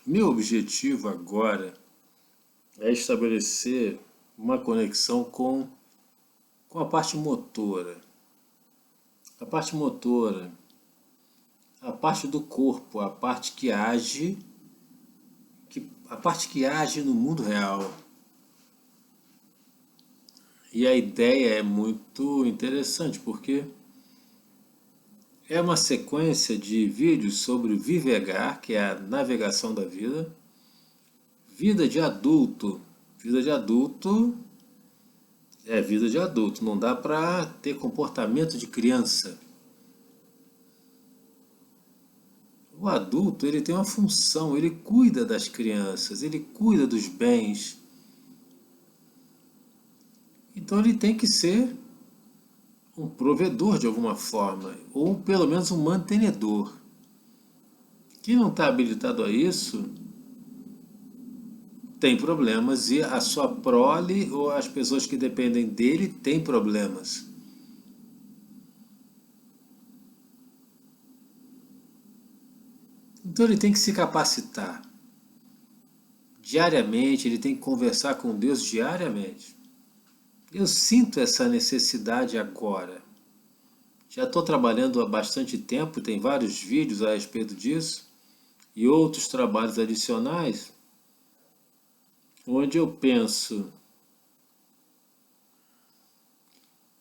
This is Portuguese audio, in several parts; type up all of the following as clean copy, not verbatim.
Meu objetivo agora é estabelecer uma conexão com a parte motora. A parte motora, a parte do corpo, a parte que age no mundo real. E a ideia é muito interessante porque é uma sequência de vídeos sobre o Vivegar, que é a navegação da vida, vida de adulto. Vida de adulto é vida de adulto, não dá para ter comportamento de criança. O adulto, ele tem uma função, ele cuida das crianças, ele cuida dos bens. Então ele tem que ser um provedor de alguma forma, ou pelo menos um mantenedor. Quem não está habilitado a isso tem problemas e a sua prole ou as pessoas que dependem dele têm problemas. Então ele tem que se capacitar diariamente, ele tem que conversar com Deus diariamente. Eu sinto essa necessidade agora. Já estou trabalhando há bastante tempo, tem vários vídeos a respeito disso e outros trabalhos adicionais, onde eu penso,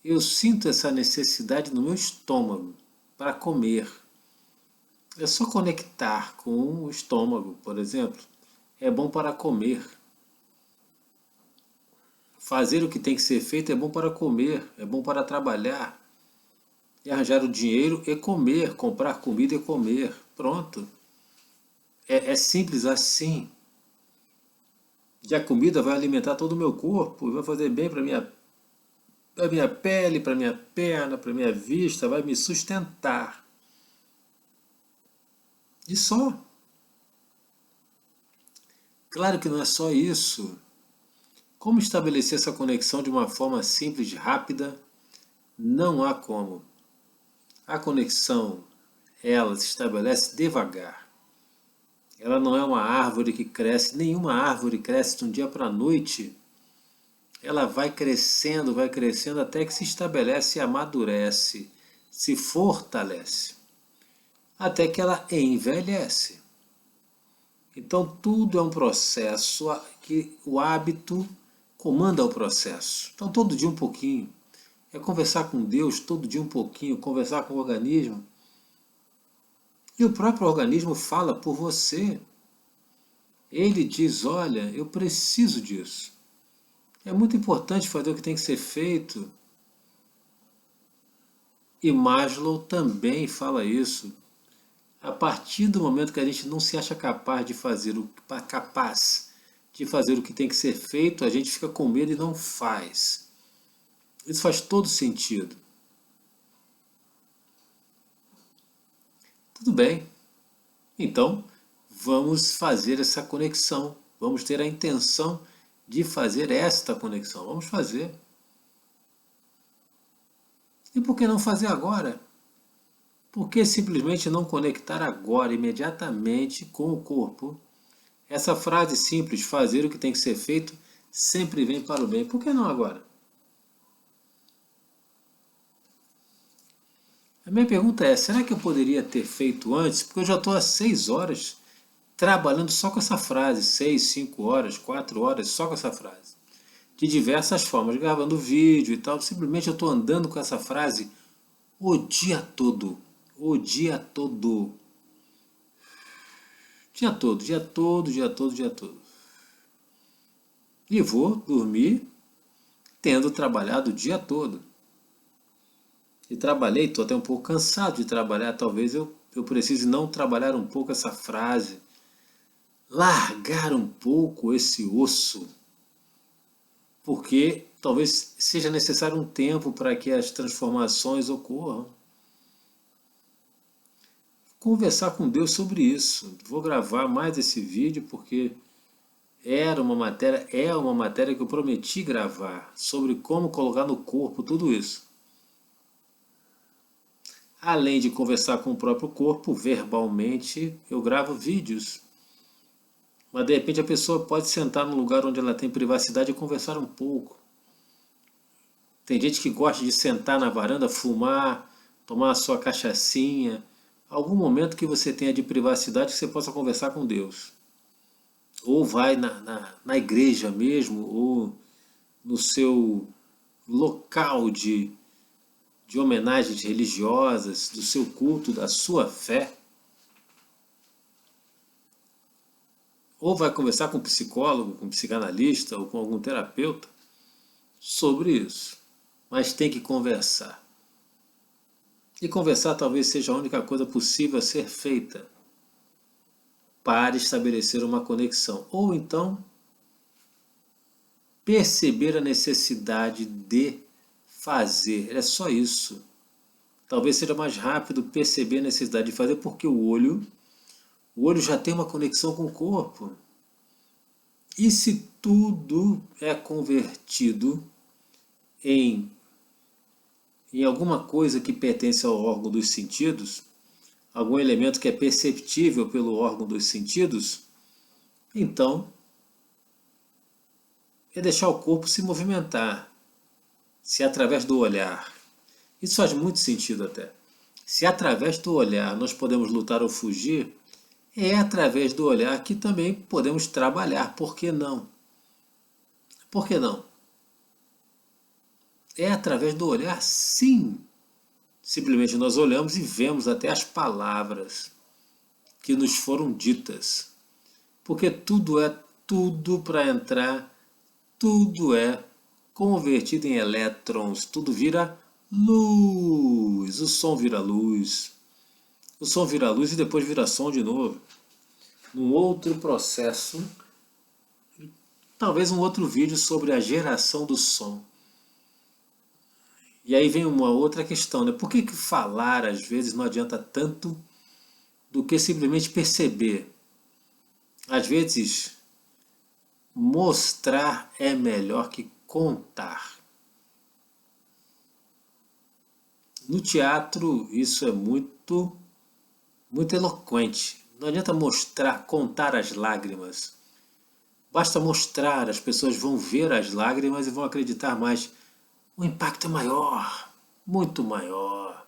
eu sinto essa necessidade no meu estômago para comer. É só conectar com o estômago, por exemplo. É bom para comer. Fazer o que tem que ser feito é bom para comer, é bom para trabalhar. E arranjar o dinheiro e comer, comprar comida e comer. Pronto. É simples assim. E a comida vai alimentar todo o meu corpo, vai fazer bem para minha pele, para minha perna, para minha vista, vai me sustentar. E só. Claro que não é só isso. Como estabelecer essa conexão de uma forma simples e rápida? Não há como. A conexão, ela se estabelece devagar. Ela não é uma árvore que cresce, nenhuma árvore cresce de um dia para a noite. Ela vai crescendo até que se estabelece e amadurece, se fortalece, até que ela envelhece. Então tudo é um processo que o hábito comanda o processo. Então todo dia um pouquinho. É conversar com Deus todo dia um pouquinho, conversar com o organismo. E o próprio organismo fala por você. Ele diz, olha, eu preciso disso. É muito importante fazer o que tem que ser feito. E Maslow também fala isso. A partir do momento que a gente não se acha capaz de fazer o que tem que ser feito, a gente fica com medo e não faz. Isso faz todo sentido. Tudo bem. Então, vamos fazer essa conexão. Vamos ter a intenção de fazer esta conexão. Vamos fazer. E por que não fazer agora? Por que simplesmente não conectar agora, imediatamente, com o corpo? Essa frase simples, fazer o que tem que ser feito, sempre vem para o bem. Por que não agora? A minha pergunta é, será que eu poderia ter feito antes? Porque eu já estou há 6 horas trabalhando só com essa frase. 6, 5 horas, 4 horas, só com essa frase. De diversas formas, gravando vídeo e tal. Simplesmente eu estou andando com essa frase o dia todo. O dia todo. Dia todo, dia todo, dia todo, dia todo. E vou dormir tendo trabalhado o dia todo. E trabalhei, estou até um pouco cansado de trabalhar, talvez eu precise não trabalhar um pouco essa frase. Largar um pouco esse osso. Porque talvez seja necessário um tempo para que as transformações ocorram. Conversar com Deus sobre isso. Vou gravar mais esse vídeo porque é uma matéria que eu prometi gravar sobre como colocar no corpo tudo isso. Além de conversar com o próprio corpo, verbalmente, eu gravo vídeos Mas de repente a pessoa pode sentar num lugar onde ela tem privacidade e conversar um pouco. Tem gente que gosta de sentar na varanda, fumar, tomar a sua cachaçinha. Algum momento que você tenha de privacidade que você possa conversar com Deus. Ou vai na igreja mesmo, ou no seu local de homenagens religiosas, do seu culto, da sua fé. Ou vai conversar com um psicólogo, com um psicanalista ou com algum terapeuta sobre isso. Mas tem que conversar. E conversar talvez seja a única coisa possível a ser feita para estabelecer uma conexão. Ou então, perceber a necessidade de fazer. É só isso. Talvez seja mais rápido perceber a necessidade de fazer, porque o olho já tem uma conexão com o corpo. E se tudo é convertido em alguma coisa que pertence ao órgão dos sentidos, algum elemento que é perceptível pelo órgão dos sentidos, então é deixar o corpo se movimentar, se através do olhar. Isso faz muito sentido até. Se através do olhar nós podemos lutar ou fugir, é através do olhar que também podemos trabalhar. Por que não? Por que não? É através do olhar, sim. Simplesmente nós olhamos e vemos até as palavras que nos foram ditas. Porque tudo para entrar, tudo é convertido em elétrons, tudo vira luz. O som vira luz. O som vira luz e depois vira som de novo. Num outro processo, talvez um outro vídeo sobre a geração do som. E aí vem uma outra questão, né? Por que falar às vezes não adianta tanto do que simplesmente perceber? Às vezes, mostrar é melhor que contar. No teatro, isso é muito eloquente. Não adianta mostrar, contar as lágrimas. Basta mostrar, as pessoas vão ver as lágrimas e vão acreditar mais. O impacto é maior, muito maior.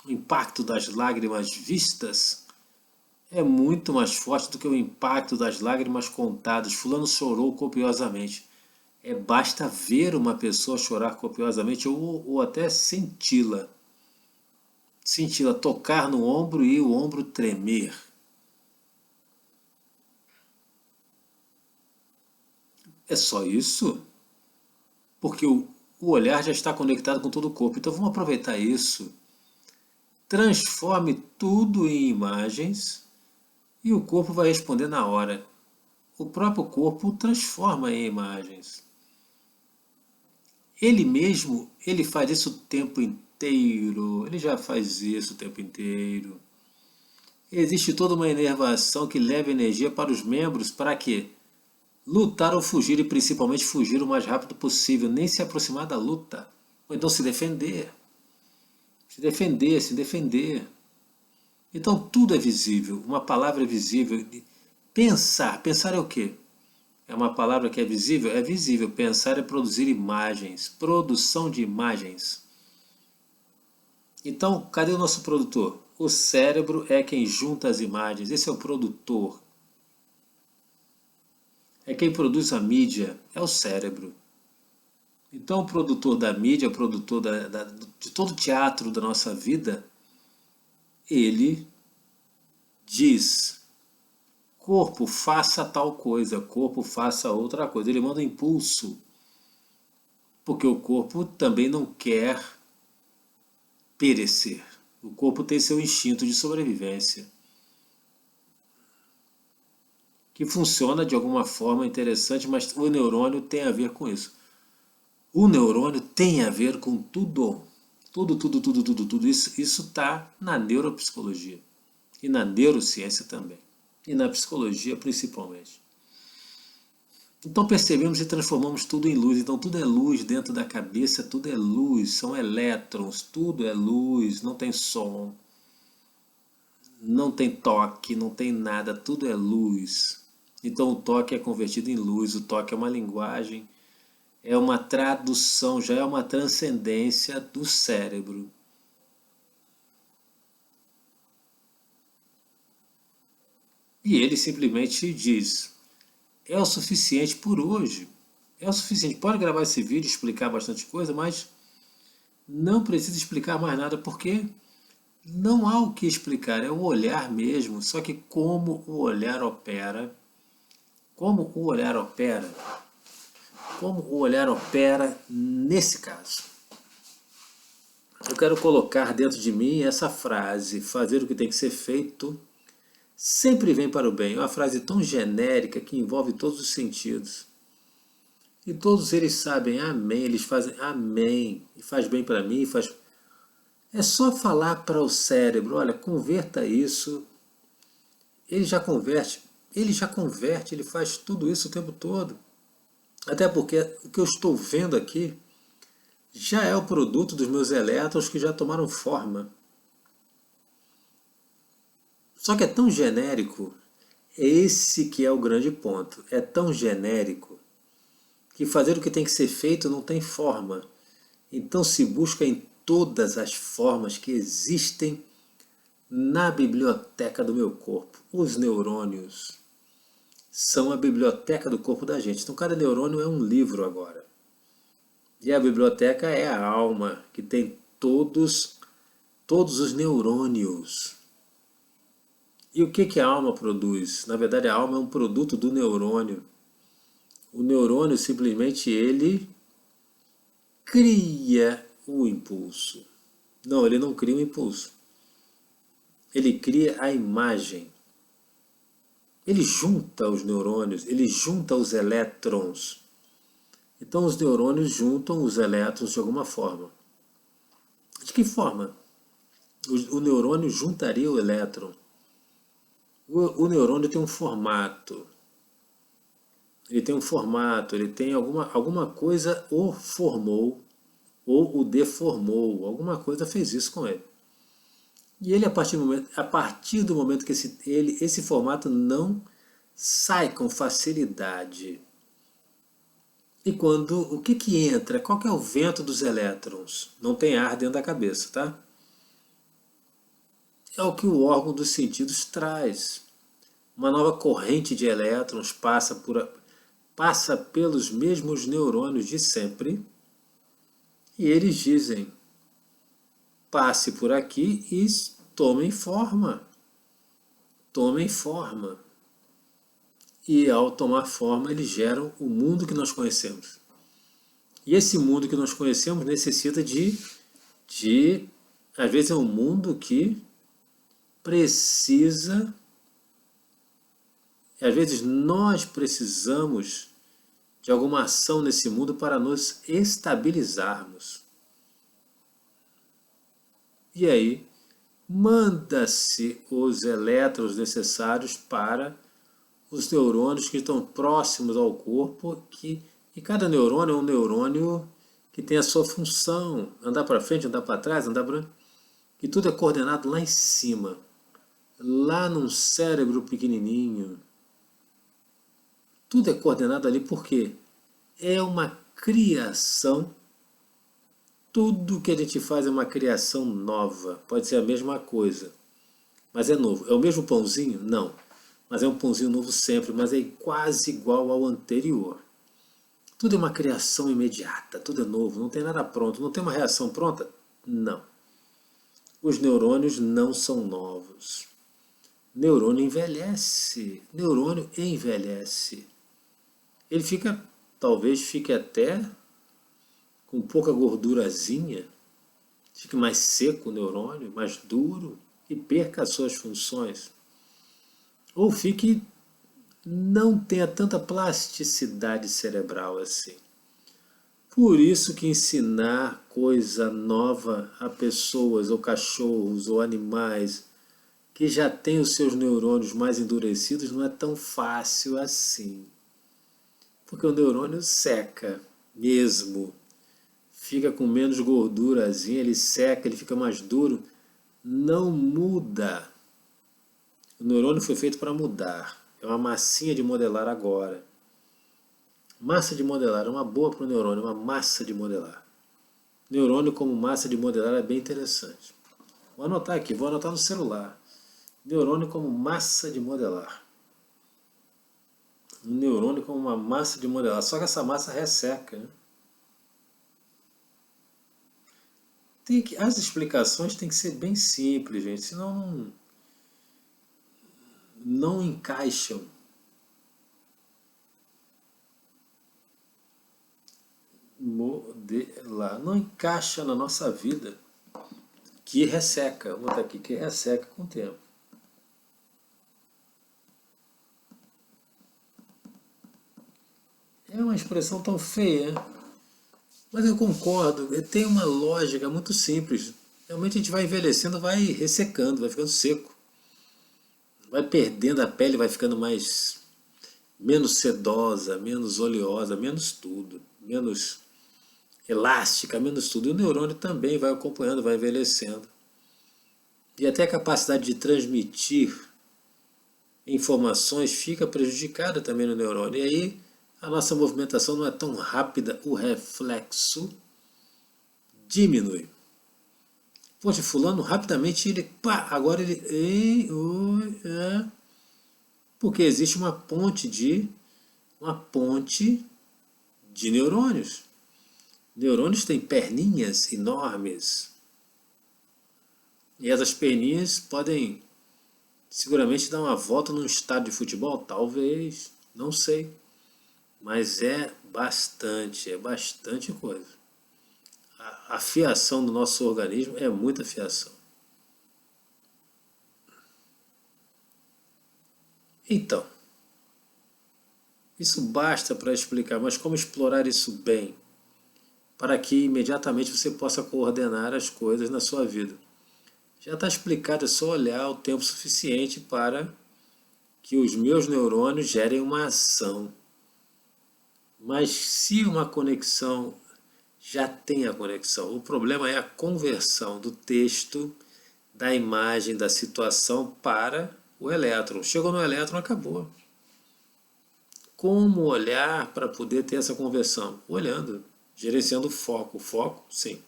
O impacto das lágrimas vistas é muito mais forte do que o impacto das lágrimas contadas. Fulano chorou copiosamente. Basta ver uma pessoa chorar copiosamente ou até senti-la. Senti-la tocar no ombro e o ombro tremer. É só isso? Porque o olhar já está conectado com todo o corpo. Então vamos aproveitar isso. Transforme tudo em imagens e o corpo vai responder na hora. O próprio corpo transforma em imagens. Ele mesmo, ele faz isso o tempo inteiro. Ele já faz isso o tempo inteiro. Existe toda uma inervação que leva energia para os membros para quê? Lutar ou fugir, e principalmente fugir o mais rápido possível, nem se aproximar da luta. Ou então se defender. Se defender, se defender. Então tudo é visível, uma palavra é visível. Pensar, pensar é o quê? É uma palavra que é visível? É visível. Pensar é produzir imagens, produção de imagens. Então, cadê o nosso produtor? O cérebro é quem junta as imagens, esse é o produtor. É quem produz a mídia, é o cérebro. Então o produtor da mídia, o produtor de todo o teatro da nossa vida, ele diz, corpo faça tal coisa, corpo faça outra coisa. Ele manda um impulso, porque o corpo também não quer perecer. O corpo tem seu instinto de sobrevivência, que funciona de alguma forma interessante, mas o neurônio tem a ver com isso. O neurônio tem a ver com tudo. Tudo. Isso está na neuropsicologia. E na neurociência também. E na psicologia principalmente. Então percebemos e transformamos tudo em luz. Então tudo é luz dentro da cabeça, tudo é luz, são elétrons, tudo é luz, não tem som, não tem toque, não tem nada, tudo é luz. Então o toque é convertido em luz, o toque é uma linguagem, é uma tradução, já é uma transcendência do cérebro. E ele simplesmente diz: é o suficiente por hoje. É o suficiente. Pode gravar esse vídeo, explicar bastante coisa, mas não precisa explicar mais nada, porque não há o que explicar, é o olhar mesmo. Só que como o olhar opera, como o olhar opera, como o olhar opera nesse caso. Eu quero colocar dentro de mim essa frase: fazer o que tem que ser feito sempre vem para o bem. É uma frase tão genérica que envolve todos os sentidos. E todos eles sabem amém, eles fazem amém, e faz bem para mim, faz. É só falar para o cérebro: olha, converta isso, ele já converte, ele faz tudo isso o tempo todo. Até porque o que eu estou vendo aqui já é o produto dos meus elétrons que já tomaram forma. Só que é tão genérico, esse que é o grande ponto. É tão genérico que fazer o que tem que ser feito não tem forma. Então se busca em todas as formas que existem na biblioteca do meu corpo. Os neurônios são a biblioteca do corpo da gente. Então cada neurônio é um livro agora. E a biblioteca é a alma, que tem todos os neurônios. E o que a alma produz? Na verdade, a alma é um produto do neurônio. O neurônio simplesmente ele cria o impulso. Não, ele não cria o impulso. Ele cria a imagem. Ele junta os neurônios, ele junta os elétrons. Então os neurônios juntam os elétrons de alguma forma. De que forma? O neurônio juntaria o elétron. O neurônio tem um formato. Ele tem um formato, ele tem alguma coisa o formou ou o deformou. Alguma coisa fez isso com ele. E ele, a partir do momento que esse formato não sai com facilidade. E quando o que entra? Qual que é o vento dos elétrons? Não tem ar dentro da cabeça, tá? É o que o órgão dos sentidos traz. Uma nova corrente de elétrons passa pelos mesmos neurônios de sempre e eles dizem: passe por aqui e tomem forma. Tomem forma. E ao tomar forma, eles geram o mundo que nós conhecemos. E esse mundo que nós conhecemos necessita às vezes é um mundo que precisa, às vezes nós precisamos de alguma ação nesse mundo para nos estabilizarmos. E aí, manda-se os elétrons necessários para os neurônios que estão próximos ao corpo, e cada neurônio é um neurônio que tem a sua função, andar para frente, andar para trás, andar para... E tudo é coordenado lá em cima, lá num cérebro pequenininho. Tudo é coordenado ali porque é uma criação. Tudo que a gente faz é uma criação nova. Pode ser a mesma coisa, mas é novo. É o mesmo pãozinho? Não. Mas é um pãozinho novo sempre, mas é quase igual ao anterior. Tudo é uma criação imediata, tudo é novo, não tem nada pronto. Não tem uma reação pronta? Não. Os neurônios não são novos. Neurônio envelhece. Neurônio envelhece. Ele talvez fique até com pouca gordurazinha, fique mais seco o neurônio, mais duro, e perca as suas funções. Ou não tenha tanta plasticidade cerebral assim. Por isso que ensinar coisa nova a pessoas, ou cachorros, ou animais, que já têm os seus neurônios mais endurecidos, não é tão fácil assim. Porque o neurônio seca mesmo. Fica com menos gordurazinha, ele seca, ele fica mais duro. Não muda. O neurônio foi feito para mudar. É uma massinha de modelar agora. Massa de modelar é uma boa para o neurônio, uma massa de modelar. Neurônio como massa de modelar é bem interessante. Vou anotar aqui, vou anotar no celular. Neurônio como massa de modelar. Um neurônio como uma massa de modelar. Só que essa massa resseca, né? As explicações têm que ser bem simples, gente, senão não encaixam. Modelar. Não encaixa na nossa vida. Que resseca. Vou botar aqui, que resseca com o tempo. É uma expressão tão feia, mas eu concordo. Tem uma lógica muito simples. Realmente a gente vai envelhecendo, vai ressecando, vai ficando seco. Vai perdendo a pele, vai ficando menos sedosa, menos oleosa, menos tudo, menos elástica, menos tudo. E o neurônio também vai acompanhando, vai envelhecendo. E até a capacidade de transmitir informações fica prejudicada também no neurônio. E aí a nossa movimentação não é tão rápida, o reflexo diminui. Poxa, fulano rapidamente ele, pá, agora ele, ei, oi, é. Porque existe uma ponte de neurônios. Neurônios têm perninhas enormes. E essas perninhas podem seguramente dar uma volta num estádio de futebol, talvez, não sei. Mas é bastante coisa. A fiação do nosso organismo é muita fiação. Então, isso basta para explicar, mas como explorar isso bem? Para que imediatamente você possa coordenar as coisas na sua vida. Já está explicado, é só olhar o tempo suficiente para que os meus neurônios gerem uma ação. Mas se uma conexão já tem a conexão, o problema é a conversão do texto, da imagem, da situação para o elétron. Chegou no elétron, acabou. Como olhar para poder ter essa conversão? Olhando, gerenciando o foco. O foco, sim.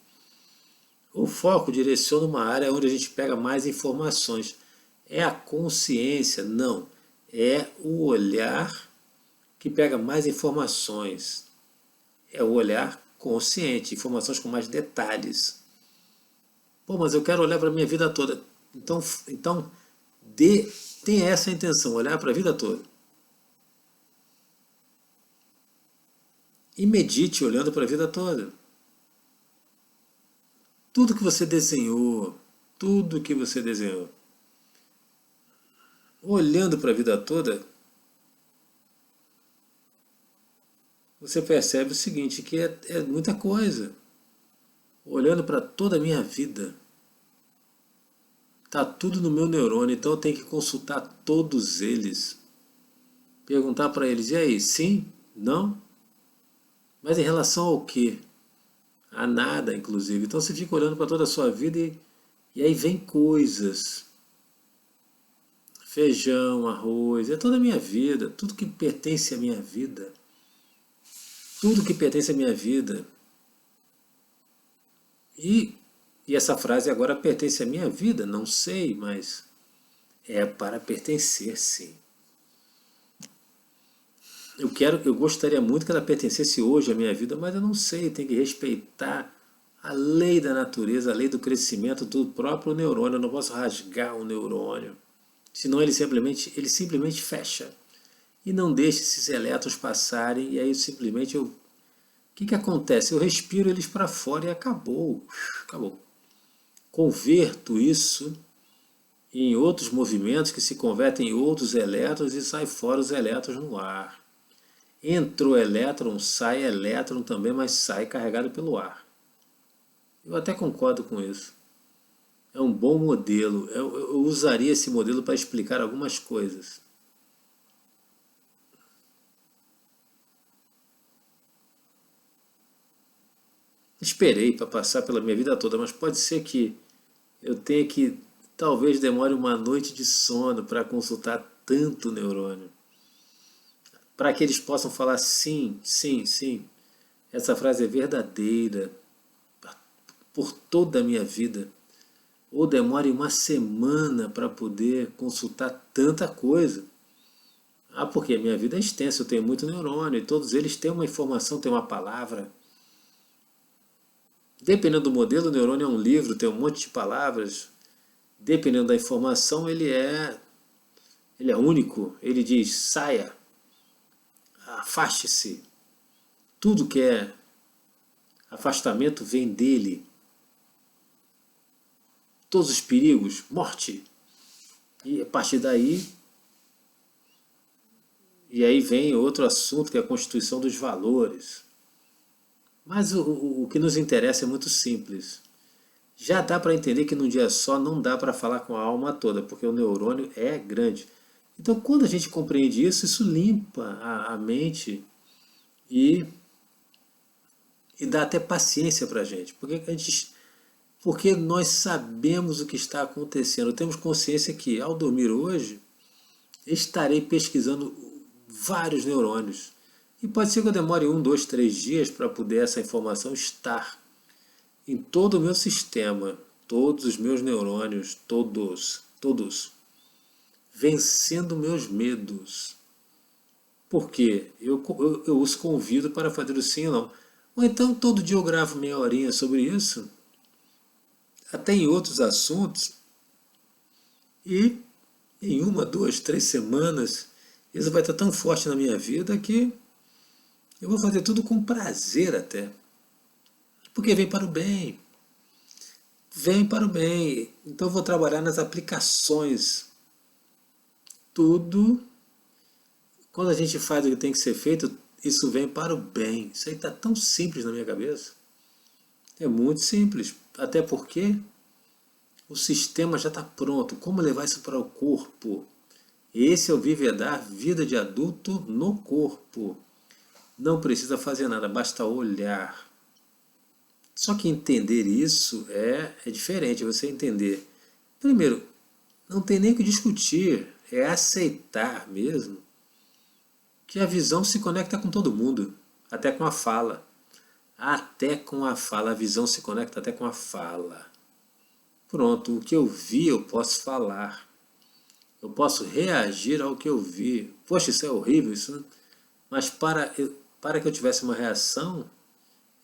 O foco direciona uma área onde a gente pega mais informações. É a consciência? Não. É o olhar que pega mais informações. É o olhar consciente, informações com mais detalhes. Pô, mas eu quero olhar para a minha vida toda. Então tenha essa intenção, olhar para a vida toda. E medite olhando para a vida toda. Tudo que você desenhou, olhando para a vida toda, você percebe o seguinte, que é muita coisa. Olhando para toda a minha vida, está tudo no meu neurônio, então eu tenho que consultar todos eles. Perguntar para eles, e aí, sim? Não? Mas em relação ao quê? A nada, inclusive. Então você fica olhando para toda a sua vida e aí vem coisas. Feijão, arroz, é toda a minha vida, tudo que pertence à minha vida. Tudo que pertence à minha vida. E essa frase agora pertence à minha vida? Não sei, mas é para pertencer, sim. Eu gostaria muito que ela pertencesse hoje à minha vida, mas eu não sei, tem que respeitar a lei da natureza, a lei do crescimento do próprio neurônio. Eu não posso rasgar o neurônio, senão ele simplesmente fecha e não deixa esses elétrons passarem, e aí simplesmente o que acontece? Eu respiro eles para fora e acabou. Converto isso em outros movimentos que se convertem em outros elétrons e sai fora os elétrons no ar. Entrou elétron, sai elétron também, mas sai carregado pelo ar. Eu até concordo com isso. É um bom modelo. Eu usaria esse modelo para explicar algumas coisas. Esperei para passar pela minha vida toda, mas pode ser que eu tenha que, talvez demore uma noite de sono para consultar tanto neurônio. para que eles possam falar sim, sim, sim. Essa frase é verdadeira por toda a minha vida. Ou demore uma semana para poder consultar tanta coisa. Ah, porque a minha vida é extensa, eu tenho muito neurônio, e todos eles têm uma informação, têm uma palavra. Dependendo do modelo, o neurônio é um livro, tem um monte de palavras. Dependendo da informação, ele é único. Ele diz, saia, afaste-se. Tudo que é afastamento vem dele. Todos os perigos, morte. E a partir daí, e aí vem outro assunto que é a constituição dos valores. Mas o que nos interessa é muito simples. Já dá para entender que num dia só não dá para falar com a alma toda, porque o neurônio é grande. Então, quando a gente compreende isso, isso limpa a mente e, e dá até paciência para a gente. Porque nós sabemos o que está acontecendo. Temos consciência que, ao dormir hoje, estarei pesquisando vários neurônios. E pode ser que eu demore 1, 2, 3 dias para poder essa informação estar em todo o meu sistema, todos os meus neurônios, todos, vencendo meus medos. Por quê? Eu os convido para fazer o sim ou não. Ou então todo dia eu gravo meia horinha sobre isso, até em outros assuntos, e em 1, 2, 3 semanas isso vai estar tão forte na minha vida que eu vou fazer tudo com prazer até. Porque vem para o bem. Vem para o bem. Então eu vou trabalhar nas aplicações. Tudo, quando a gente faz o que tem que ser feito, isso vem para o bem. Isso aí está tão simples na minha cabeça. É muito simples. Até porque o sistema já está pronto. Como levar isso para o corpo? Esse é o viver dar vida de adulto no corpo. Não precisa fazer nada, basta olhar. Só que entender isso é diferente. Você entender. Primeiro, não tem nem o que discutir. É aceitar mesmo que a visão se conecta com todo mundo. Até com a fala. Até com a fala. A visão se conecta até com a fala. Pronto, o que eu vi eu posso falar. Eu posso reagir ao que eu vi. Poxa, isso é horrível, isso. Mas para que eu tivesse uma reação,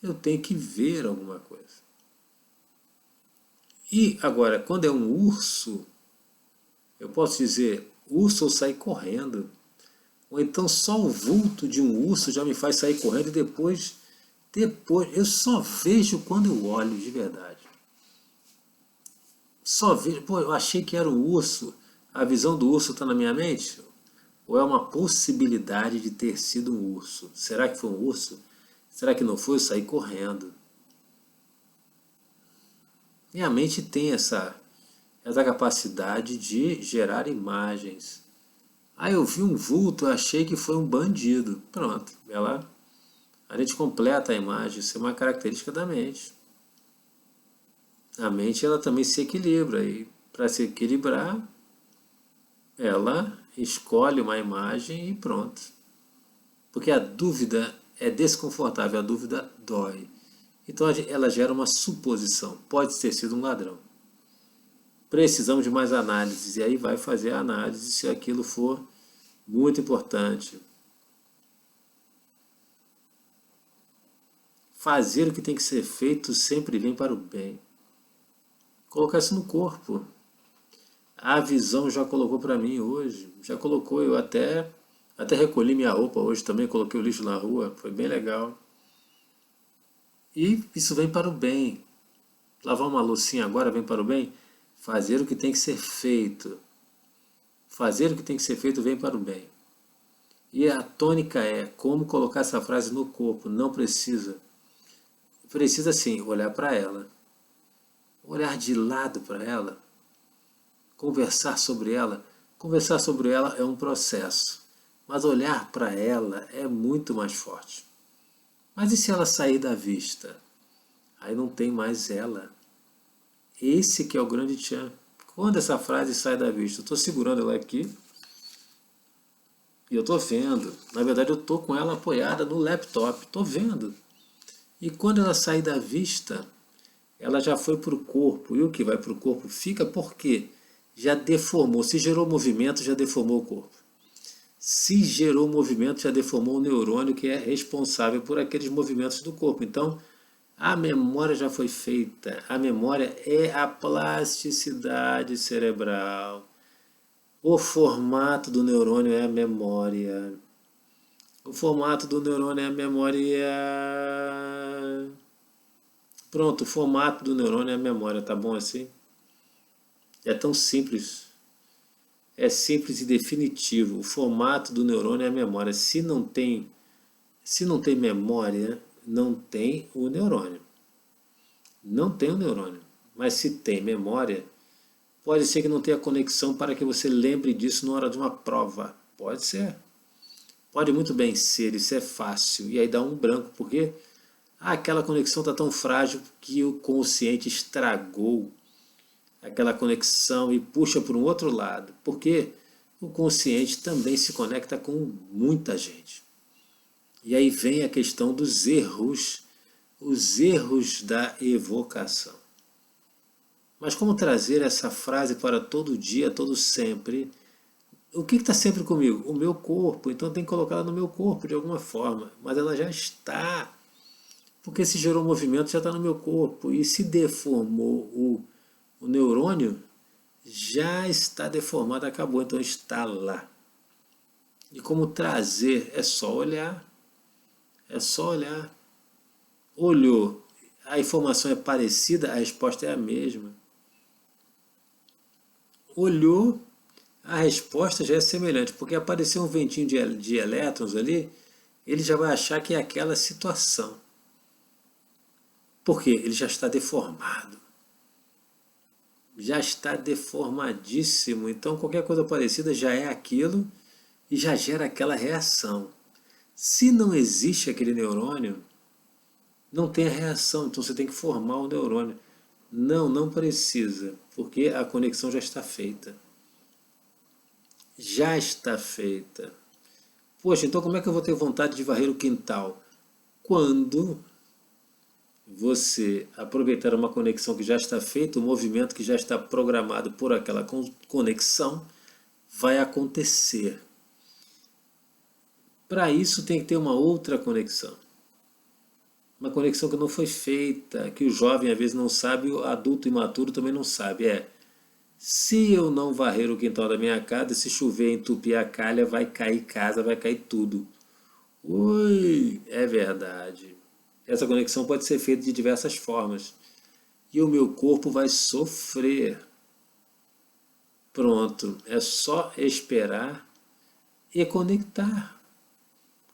eu tenho que ver alguma coisa. E agora, quando é um urso, eu posso dizer, urso, eu saio correndo. Ou então só o vulto de um urso já me faz sair correndo e depois eu só vejo quando eu olho de verdade. Só vejo, pô, eu achei que era um urso. A visão do urso está na minha mente? Ou é uma possibilidade de ter sido um urso? Será que foi um urso? Será que não foi? Eu saí correndo. E a mente tem essa capacidade de gerar imagens. Ah, eu vi um vulto, eu achei que foi um bandido. Pronto, a gente completa a imagem, isso é uma característica da mente. A mente ela também se equilibra e para se equilibrar, ela escolhe uma imagem e pronto. Porque a dúvida é desconfortável, a dúvida dói. Então ela gera uma suposição. Pode ter sido um ladrão. Precisamos de mais análises. E aí vai fazer a análise se aquilo for muito importante. Fazer o que tem que ser feito sempre vem para o bem. Colocar isso no corpo. A visão já colocou para mim hoje. Já colocou, eu até recolhi minha roupa hoje também, coloquei o lixo na rua. Foi bem legal. E isso vem para o bem. Lavar uma loucinha agora vem para o bem? Fazer o que tem que ser feito. Fazer o que tem que ser feito vem para o bem. E a tônica é como colocar essa frase no corpo. Não precisa. Precisa sim olhar para ela. Olhar de lado para ela. Conversar sobre ela. Conversar sobre ela é um processo. Mas olhar para ela é muito mais forte. Mas e se ela sair da vista? Aí não tem mais ela. Esse que é o grande tchan. Quando essa frase sai da vista, eu estou segurando ela aqui, E eu estou vendo. Na verdade, eu estou com ela apoiada no laptop. Estou vendo. E quando ela sair da vista, ela já foi para o corpo. E o que vai para o corpo fica porque já deformou. Se gerou movimento, já deformou o corpo. Se gerou movimento, já deformou o neurônio que é responsável por aqueles movimentos do corpo. Então, a memória já foi feita. A memória é a plasticidade cerebral. O formato do neurônio é a memória. O formato do neurônio é a memória. Pronto, o formato do neurônio é a memória, tá bom assim? É tão simples. É simples e definitivo. O formato do neurônio é a memória. Se não tem memória, não tem o neurônio. Não tem o neurônio. Mas se tem memória, pode ser que não tenha conexão para que você lembre disso na hora de uma prova. Pode ser. Pode muito bem ser, isso é fácil. E aí dá um branco, porque aquela conexão está tão frágil que o consciente estragou aquela conexão e puxa para um outro lado. Porque o consciente também se conecta com muita gente. E aí vem a questão dos erros, os erros da evocação. Mas como trazer essa frase para todo dia, todo sempre? O que está sempre comigo? O meu corpo. Então tem que colocar ela no meu corpo de alguma forma. Mas ela já está. Porque se gerou movimento, já está no meu corpo. E se deformou o neurônio, já está deformado, acabou. Então está lá. E como trazer? É só olhar. É só olhar. Olhou. A informação é parecida, a resposta é a mesma. Olhou, a resposta já é semelhante, porque apareceu um ventinho de elétrons ali, ele já vai achar que é aquela situação. Por quê? Ele já está deformado. Já está deformadíssimo. Então qualquer coisa parecida já é aquilo e já gera aquela reação. Se não existe aquele neurônio, não tem a reação, então você tem que formar o neurônio. Não, não precisa, porque a conexão já está feita. Já está feita. Poxa, então como é que eu vou ter vontade de varrer o quintal? Quando você aproveitar uma conexão que já está feita, o movimento que já está programado por aquela conexão vai acontecer. Para isso tem que ter uma outra conexão. Uma conexão que não foi feita, que o jovem às vezes não sabe, o adulto imaturo também não sabe. Se eu não varrer o quintal da minha casa, se chover, entupir a calha, vai cair casa, vai cair tudo. Ui, é verdade. Essa conexão pode ser feita de diversas formas. E o meu corpo vai sofrer. Pronto, é só esperar e conectar.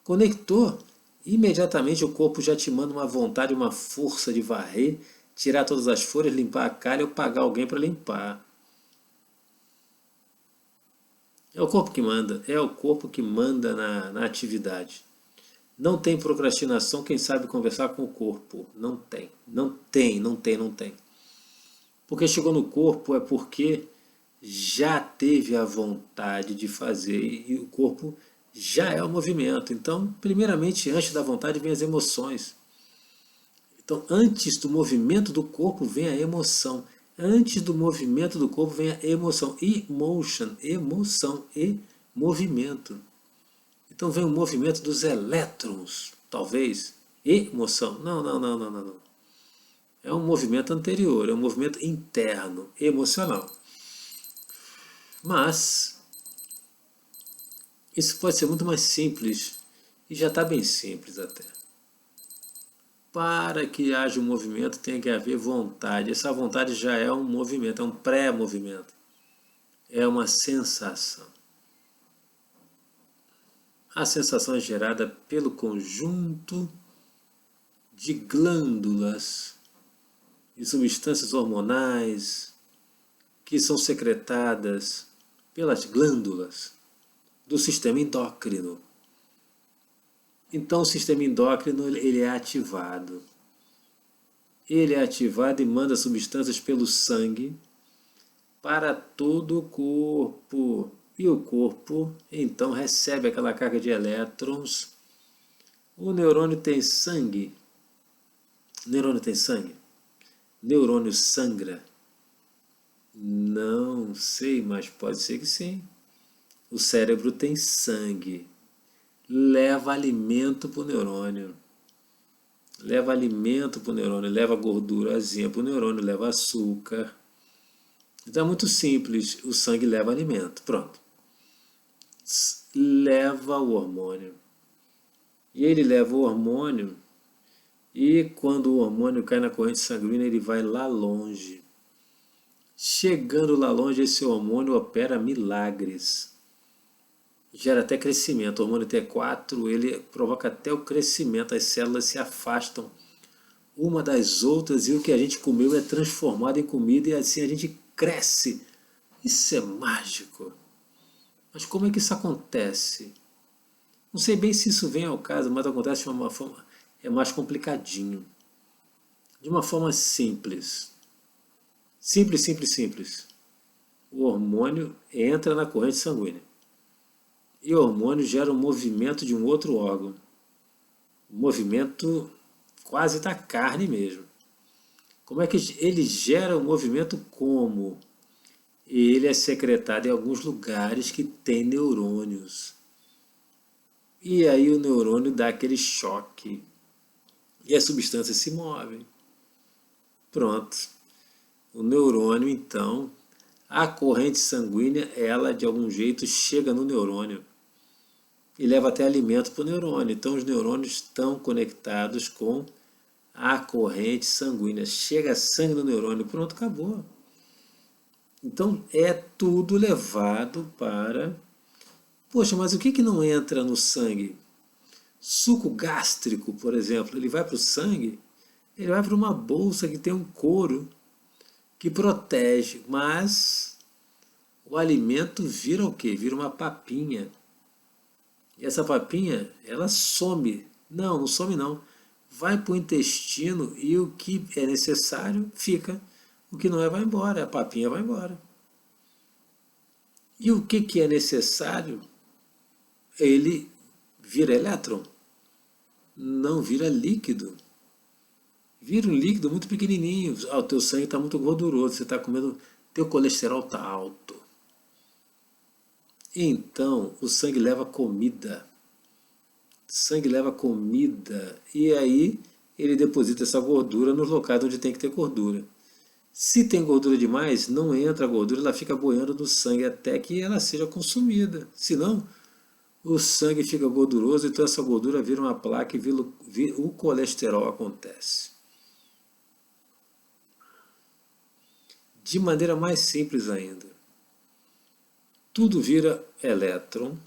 Conectou. Imediatamente o corpo já te manda uma vontade, uma força de varrer, tirar todas as folhas, limpar a calha ou pagar alguém para limpar. É o corpo que manda, é o corpo que manda na atividade. Não tem procrastinação, quem sabe conversar com o corpo. Não tem, não tem, não tem, não tem. Porque chegou no corpo é porque já teve a vontade de fazer e o corpo já é o movimento. Então, primeiramente, antes da vontade vem as emoções. Então, antes do movimento do corpo vem a emoção. Antes do movimento do corpo vem a emoção. Emotion, emoção e movimento. Então vem o movimento dos elétrons, talvez. Emoção. Não, não, não, não, não, não. É um movimento anterior, é um movimento interno, emocional. Mas isso pode ser muito mais simples, e já está bem simples até. Para que haja um movimento tem que haver vontade. Essa vontade já é um movimento, é um pré-movimento. É uma sensação. A sensação é gerada pelo conjunto de glândulas e substâncias hormonais que são secretadas pelas glândulas do sistema endócrino. Então o sistema endócrino ele é ativado. Ele é ativado e manda substâncias pelo sangue para todo o corpo. E o corpo, então, recebe aquela carga de elétrons. O neurônio tem sangue. O neurônio tem sangue? Neurônio sangra? Não sei, mas pode ser que sim. O cérebro tem sangue. Leva alimento para o neurônio. Leva alimento para o neurônio, leva gordurazinha para o neurônio, leva açúcar. Então é muito simples, o sangue leva alimento, pronto. Leva o hormônio. E ele leva o hormônio, e quando o hormônio cai na corrente sanguínea, ele vai lá longe. Chegando lá longe, esse hormônio opera milagres. Gera até crescimento. O hormônio T4, ele provoca até o crescimento, as células se afastam uma das outras e o que a gente comeu é transformado em comida e assim a gente cresce. Isso é mágico. Mas como é que isso acontece? Não sei bem se isso vem ao caso, mas acontece de uma forma, é mais complicadinho. De uma forma simples. Simples, simples, simples. O hormônio entra na corrente sanguínea. E o hormônio gera um movimento de um outro órgão. Um movimento quase da carne mesmo. Como é que ele gera o movimento? Como? Ele é secretado em alguns lugares que tem neurônios. E aí o neurônio dá aquele choque. E as substâncias se movem. Pronto. O neurônio, então, a corrente sanguínea, ela de algum jeito chega no neurônio. E leva até alimento para o neurônio. Então os neurônios estão conectados com a corrente sanguínea. Chega sangue no neurônio, pronto, acabou. Então é tudo levado para... Poxa, mas o que não entra no sangue? Suco gástrico, por exemplo, ele vai para o sangue, ele vai para uma bolsa que tem um couro que protege, mas o alimento vira o quê? Vira uma papinha. E essa papinha, ela some. Não, não some não. Vai para o intestino e o que é necessário fica. O que não é vai embora, a papinha vai embora. E o que é necessário? Ele vira elétron. Não vira líquido. Vira um líquido muito pequenininho. O teu sangue está muito gorduroso, você está comendo, teu colesterol está alto. Então, o sangue leva comida. Sangue leva comida e aí ele deposita essa gordura nos locais onde tem que ter gordura. Se tem gordura demais, não entra a gordura, ela fica boiando no sangue até que ela seja consumida. Senão, o sangue fica gorduroso, então essa gordura vira uma placa e o colesterol acontece. De maneira mais simples ainda. Tudo vira elétron,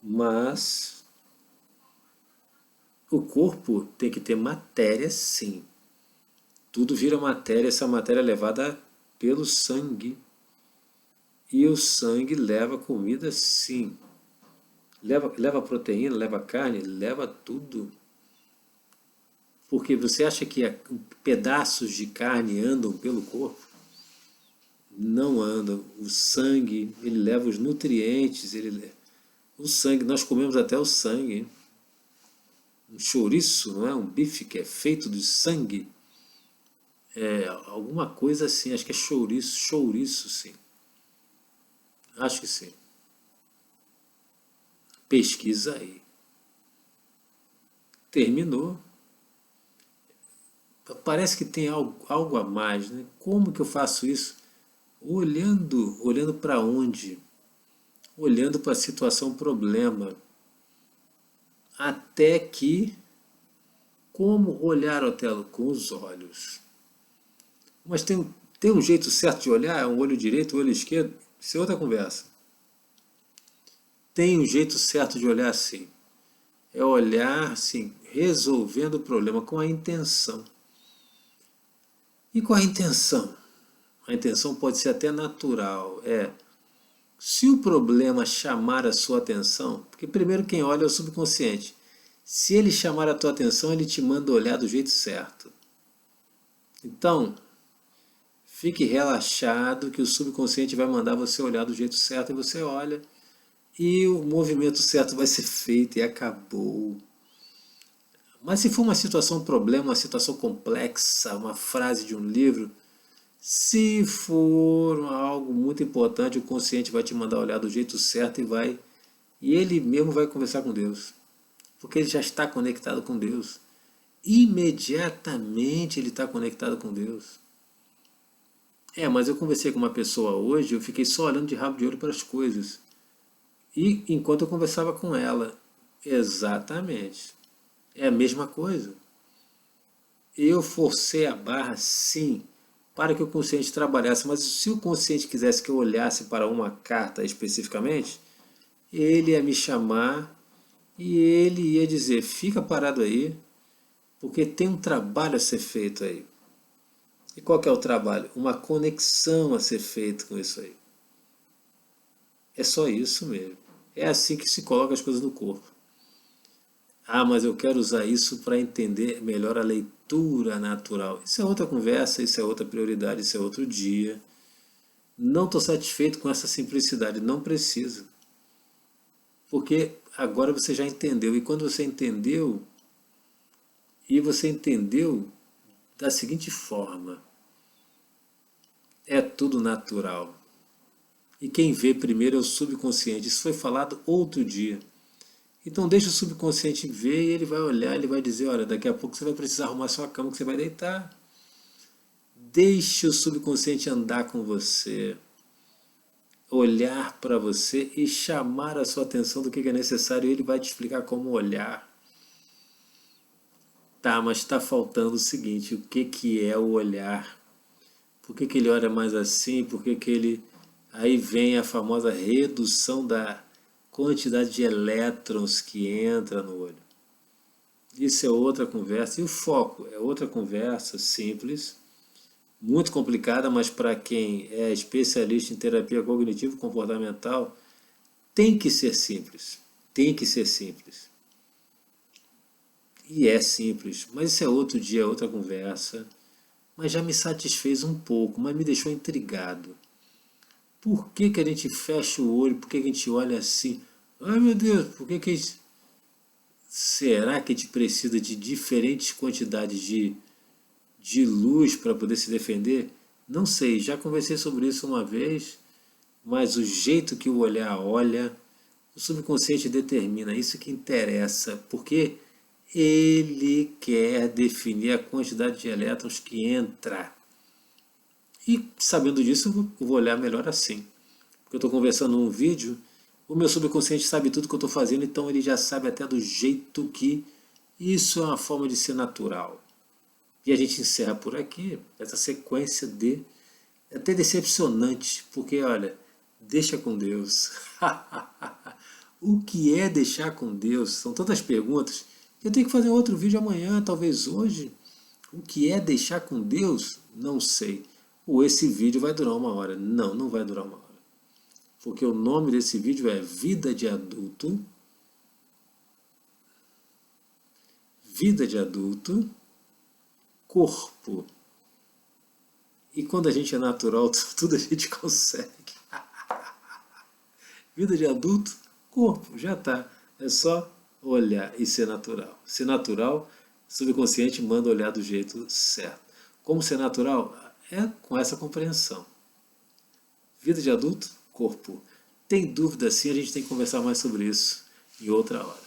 mas o corpo tem que ter matéria, sim. Tudo vira matéria, essa matéria é levada pelo sangue. E o sangue leva comida, sim. Leva proteína, leva carne, leva tudo. Porque você acha que pedaços de carne andam pelo corpo? Não andam. O sangue, ele leva os nutrientes, o sangue, nós comemos até o sangue. Um chouriço, não é? Um bife que é feito de sangue. É alguma coisa assim, acho que é chouriço sim. Acho que sim. Pesquisa aí. Terminou. Parece que tem algo a mais, né? Como que eu faço isso? Olhando para onde? Olhando para a situação problema. Até que, como olhar, Otelo? Com os olhos. Mas tem um jeito certo de olhar? Um olho direito, um olho esquerdo? Isso é outra conversa. Tem um jeito certo de olhar assim. É olhar assim, resolvendo o problema com a intenção. E com a intenção? A intenção pode ser até natural. Se o problema chamar a sua atenção, porque primeiro quem olha é o subconsciente. Se ele chamar a tua atenção, ele te manda olhar do jeito certo. Então, Fique relaxado que o subconsciente vai mandar você olhar do jeito certo e você olha e o movimento certo vai ser feito e acabou. Mas se for uma situação, um problema, uma situação complexa, uma frase de um livro, se for algo muito importante, o consciente vai te mandar olhar do jeito certo e ele mesmo vai conversar com Deus, porque ele já está conectado com Deus. Imediatamente ele está conectado com Deus. Mas eu conversei com uma pessoa hoje, eu fiquei só olhando de rabo de olho para as coisas. E enquanto eu conversava com ela, exatamente, é a mesma coisa. Eu forcei a barra, sim, para que o consciente trabalhasse, mas se o consciente quisesse que eu olhasse para uma carta especificamente, ele ia me chamar e ele ia dizer, fica parado aí, porque tem um trabalho a ser feito aí. E qual que é o trabalho? Uma conexão a ser feita com isso aí. É só isso mesmo. É assim que se coloca as coisas no corpo. Mas eu quero usar isso para entender melhor a leitura natural. Isso é outra conversa, isso é outra prioridade, isso é outro dia. Não estou satisfeito com essa simplicidade, não precisa. Porque agora você já entendeu. E quando você entendeu da seguinte forma: é tudo natural. E quem vê primeiro é o subconsciente. Isso foi falado outro dia. Então deixa o subconsciente ver e ele vai olhar, ele vai dizer, olha, daqui a pouco você vai precisar arrumar sua cama que você vai deitar. Deixe o subconsciente andar com você, olhar para você e chamar a sua atenção do que é necessário. Ele vai te explicar como olhar. Tá, mas está faltando o seguinte, o que é o olhar? Por que ele olha mais assim? Por que ele... Aí vem a famosa redução da quantidade de elétrons que entra no olho. Isso é outra conversa. E o foco é outra conversa simples, muito complicada, mas para quem é especialista em terapia cognitivo-comportamental, tem que ser simples. Tem que ser simples. E é simples, mas isso é outro dia, outra conversa. Mas já me satisfez um pouco, mas me deixou intrigado. Por que a gente fecha o olho? Por que a gente olha assim? Ai meu Deus, por que a gente... Será que a gente precisa de diferentes quantidades de luz para poder se defender? Não sei, já conversei sobre isso uma vez, mas o jeito que o olhar olha, o subconsciente determina, isso que interessa, porque ele quer definir a quantidade de elétrons que entra. E sabendo disso, eu vou olhar melhor assim. Porque eu estou conversando num vídeo, o meu subconsciente sabe tudo que eu estou fazendo, então ele já sabe até do jeito que isso é uma forma de ser natural. E a gente encerra por aqui essa sequência é até decepcionante, porque olha, deixa com Deus. O que é deixar com Deus? São tantas perguntas. Eu tenho que fazer outro vídeo amanhã, talvez hoje. O que é deixar com Deus? Não sei. Ou esse vídeo vai durar 1 hora. Não, não vai durar 1 hora. Porque o nome desse vídeo é Vida de Adulto. Vida de Adulto. Corpo. E quando a gente é natural, tudo a gente consegue. Vida de adulto, corpo, já está. É só olhar e ser natural. Ser natural, subconsciente manda olhar do jeito certo. Como ser natural? É com essa compreensão. Vida de adulto, corpo. Tem dúvida sim, a gente tem que conversar mais sobre isso em outra hora.